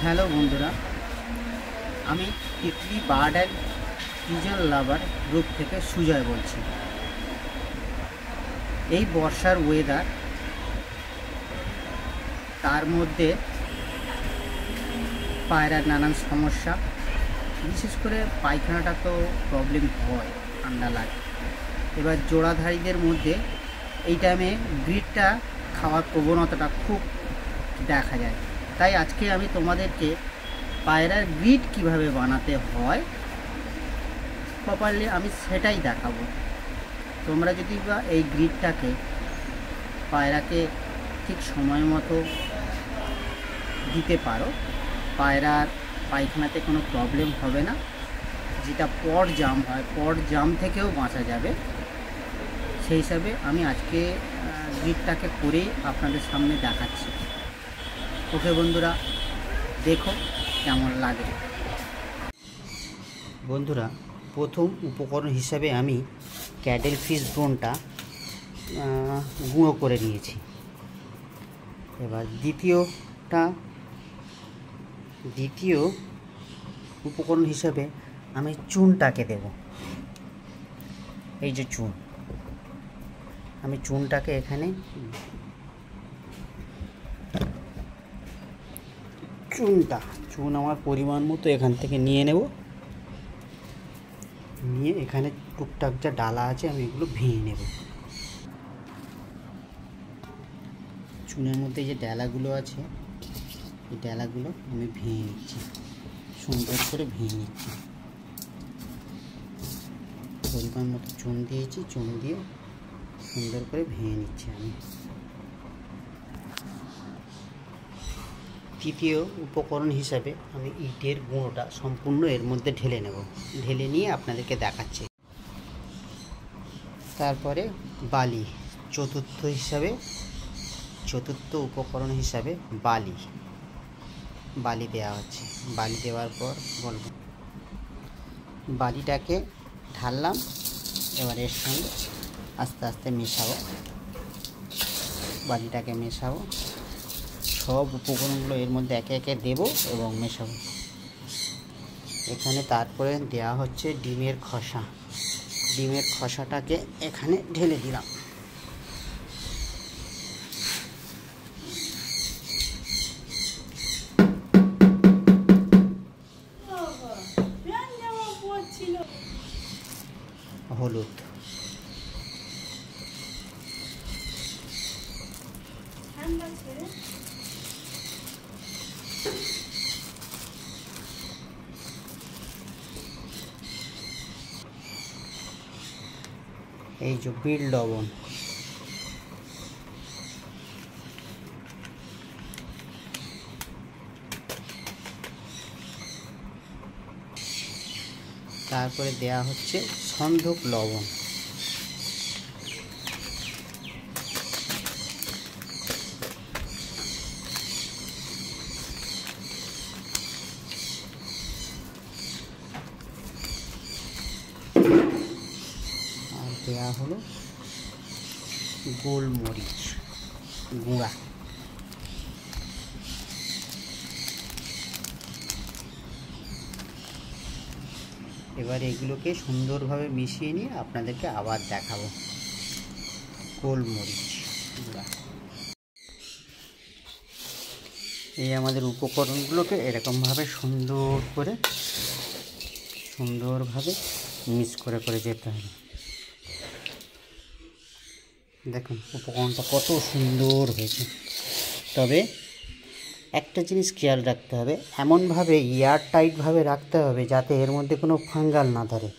Hello বন্ধুরা, আমি Titli bird and pigeon lover group থেকে সুজয় বলছি। এই বর্ষার ওয়েদার, তার মধ্যে পায়রার নানান সমস্যা, বিশেষ করে পায়খানাটা তো প্রবলেম হয়, ঠান্ডা লাগে। এবার জোড়াধারীদের মধ্যে এই টাইমে গ্রিডটা খাওয়ার প্রবণতাটা খুব দেখা যায়। তাই আজকে আমি তোমাদেরকে পায়রার গ্রিড কিভাবে বানাতে হয় প্রপারলি আমি সেটাই দেখাবো। তোমরা যদি বা এই গ্রিডটাকে পায়রাকে ঠিক সময় মতো দিতে পারো, পায়রার পায়খানাতে কোনো প্রবলেম হবে না। যেটা পট জাম হয়, পট জাম থেকেও বাঁচা যাবে। সেই হিসাবে আমি আজকে গ্রিডটাকে করেই আপনাদের সামনে দেখাচ্ছি। ওকে বন্ধুরা, দেখো কেমন লাগে। বন্ধুরা, প্রথম উপকরণ হিসাবে আমি ক্যাটেল ফিশ বোনটা গুঁড়ো করে নিয়েছি। এবার দ্বিতীয় উপকরণ হিসাবে আমি চুনটাকে দেব। এই যে চুন, আমি চুনটাকে এখানে চুন আমার পরিমাণ মতো এখান থেকে নিয়ে নেব। নিয়ে এখানে টুকটাক যা ডালা আছে আমি এগুলো ভেঙে নেব। চুনের মধ্যে যে ডালাগুলো আছে, এই ডালাগুলো আমি ভেঙে নিচ্ছি, সুন্দর করে ভেঙে নিচ্ছি। পরিমাণ মতো চুন দিয়েছি, চুন দিয়ে সুন্দর করে ভেঙে নিচ্ছি আমি। তৃতীয় উপকরণ হিসাবে আমি ইটের গুঁড়োটা সম্পূর্ণ এর মধ্যে ঢেলে নেব। ঢেলে নিয়ে আপনাদেরকে দেখাচ্ছি। তারপরে বালি, চতুর্থ উপকরণ হিসাবে বালি দেওয়া হচ্ছে। বালি দেওয়ার পর বলবো, বালিটাকে ঢাললাম। এবার এর সঙ্গে আস্তে আস্তে মেশাবো, বালিটাকে মেশাবো। সব উপকরণগুলো এর মধ্যে একে একে দেব এবং মেশাবো। এখানে তারপরে দেওয়া হচ্ছে ডিমের খোসা। ডিমের খোসাটাকে এখানে ঢেলে দিলাম। হলুদ, এই যে বিট লবণ, তারপরে দেয়া হচ্ছে সন্ধক লবণ। আর দেয়া হলো গোলমরিচ গুঁড়া। এবার এগুলোকে সুন্দরভাবে মিশিয়ে নিয়ে আপনাদেরকে আবার দেখাবো। গোলমরিচ গুঁড়া। এই আমাদের উপকরণগুলোকে এরকমভাবে সুন্দরভাবে মিক্স করে যেতে হবে। দেখুন উপকরণটা কত সুন্দর হয়েছে। তবে একটা জিনিস খেয়াল রাখতে হবে, এমনভাবে এয়ার টাইটভাবে রাখতে হবে যাতে এর মধ্যে কোনো ফাঙ্গাল না ধরে।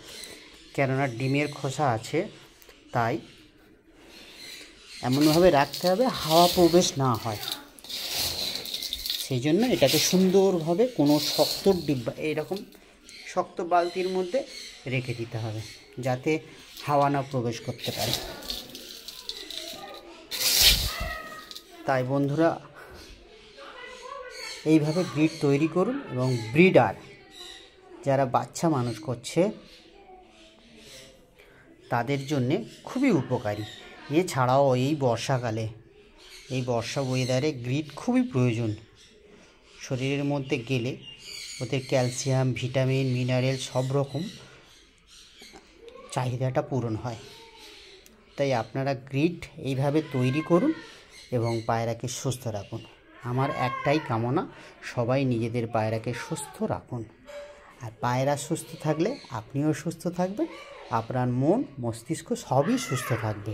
কেননা ডিমের খোসা আছে, তাই এমনভাবে রাখতে হবে হাওয়া প্রবেশ না হয়। সেই জন্য এটাকে সুন্দরভাবে কোনো শক্ত ডিব্বা, এইরকম শক্ত বালতির মধ্যে রেখে দিতে হবে যাতে হাওয়া না প্রবেশ করতে পারে। তাই বন্ধুরা, এইভাবে ব্রিড তৈরি করুন এবং ব্রিডার যারা বাচ্চা মানুষ করছে তাদের জন্যে খুবই উপকারী। এছাড়াও এই বর্ষাকালে, এই বর্ষা ওয়েদারে গ্রিড খুবই প্রয়োজন। শরীরের মধ্যে গেলে ওদের ক্যালসিয়াম, ভিটামিন, মিনারেল সব রকম চাহিদাটা পূরণ হয়। তাই আপনারা গ্রিড এইভাবে তৈরি করুন এবং পায়রাকে সুস্থ রাখুন। আমার একটাই কামনা, সবাই নিজেদের পায়রাকে সুস্থ রাখুন। আর পায়রা সুস্থ থাকলে আপনিও সুস্থ থাকবেন, আপনার মন মস্তিষ্ক সবই সুস্থ থাকবে।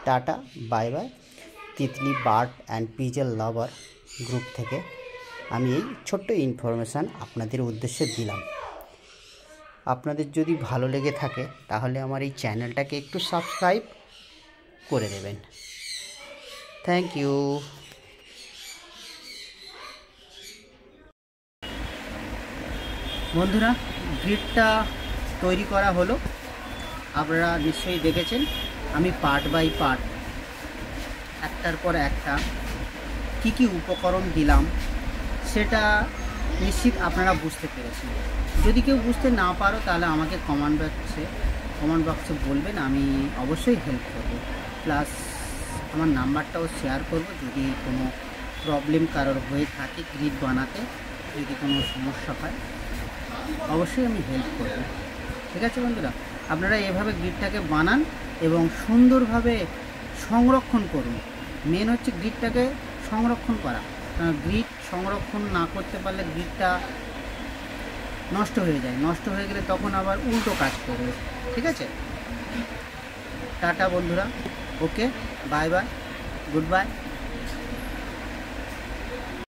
Tata, bye bye. Titli bird and pigeon lover group থেকে আমি এই ছোট্ট ইনফরমেশান আপনাদের উদ্দেশ্যে দিলাম। আপনাদের যদি ভালো লেগে থাকে তাহলে আমার এই চ্যানেলটাকে একটু সাবস্ক্রাইব করে দেবেন। Thank you. বন্ধুরা, গ্রিডটা তৈরি করা হলো। আপনারা নিশ্চয়ই দেখেছেন আমি পার্ট বাই পার্ট একটার পর একটা কি কি উপকরণ দিলাম সেটা নিশ্চিত আপনারা বুঝতে পেরেছেন। যদি কেউ বুঝতে না পারো তাহলে আমাকে কমেন্ট বক্সে বলবেন, আমি অবশ্যই হেল্প করব। প্লাস আমার নাম্বারটাও শেয়ার করব, যদি কোনো প্রবলেম কারোর হয়ে থাকে গ্রিড বানাতে, যদি কোনো সমস্যা হয় অবশ্যই আমি হেল্প করব। ঠিক আছে বন্ধুরা, আপনারা এভাবে গ্রিডটাকে বানান এবং সুন্দরভাবে সংরক্ষণ করুন। মেন হচ্ছে গ্রিডটাকে সংরক্ষণ করা। গ্রিড সংরক্ষণ না করতে পারলে গ্রিডটা নষ্ট হয়ে যায়, নষ্ট হয়ে গেলে তখন আবার উল্টো কাজ করবে। ঠিক আছে, টাটা বন্ধুরা, ওকে, বাই বাই, গুড বাই।